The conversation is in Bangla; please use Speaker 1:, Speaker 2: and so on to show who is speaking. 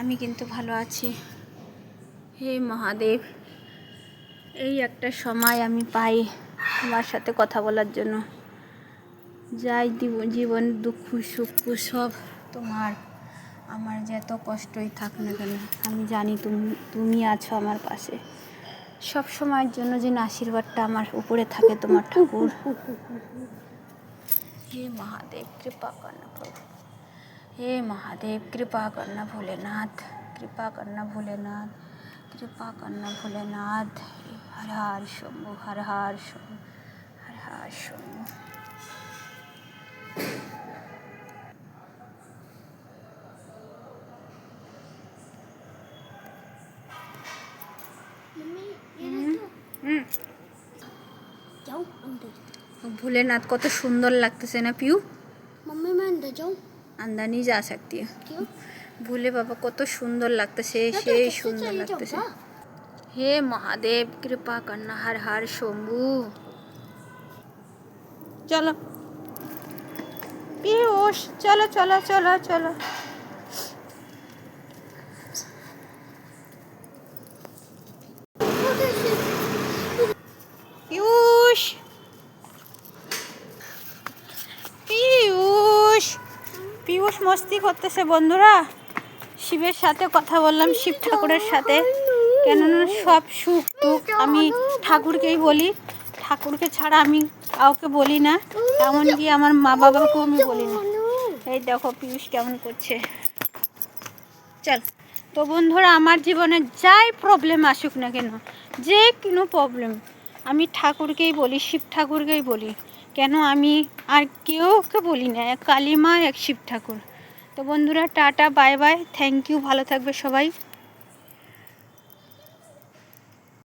Speaker 1: আমি কিন্তু ভালো আছি। হে মহাদেব, এই একটা সময় আমি পাই তোমার সাথে কথা বলার জন্য। যাই জীবন দুঃখ সুখ সব তোমার। আমার যত কষ্টই থাক না কেন, আমি জানি তুমি আছো আমার পাশে সব সময়ের জন্য। যেন আশীর্বাদটা আমার উপরে থাকে তোমার ঠাকুর। हे महादेव कृपा करना प्रभु। हे महादेव कृपा करना भोलेनाथ, कृपा करना भोलेनाथ, कृपा करना भोलेनाथ। हर हर शंभु, हर हर शंभु, हर हर शंभु। भोलेनाथ कत सुंदर लगते ना पियू।
Speaker 2: मम्मी मैं अंदर जाऊं?
Speaker 1: अंदर नहीं जा सकती है।
Speaker 2: क्यों?
Speaker 1: भोले बाबा कत सुंदर लगते से सुंदर लगते से। हे महादेव कृपा करना, हर हर शंभु। चलो पीयूष, चलो चलो चलो चलो। पीयूष पीयूष पीयूष मस्ती করতেছে বন্ধুরা। শিবের সাথে কথা বললাম, শিব ঠাকুরের সাথে। কেননা সব সুখ দুঃখ আমি ঠাকুরকেই বলি, ঠাকুরকে ছাড়া আমি কাউকে বলি না, এমনকি আমার মা বাবাকেও আমি বলি না। এই দেখো পীযূষ কেমন করছে। চল তো বন্ধুরা, আমার জীবনে যাই প্রবলেম আসুক না কেন, যে কোনো প্রবলেম, আমি ঠাকুরকেই বলি, শিব ঠাকুরকেই বলি। কেন আমি আর কেউকে বলি না, এক কালী মা, এক শিব ঠাকুর। তো বন্ধুরা টাটা, বাই বাই, থ্যাংক ইউ, ভালো থাকবে সবাই।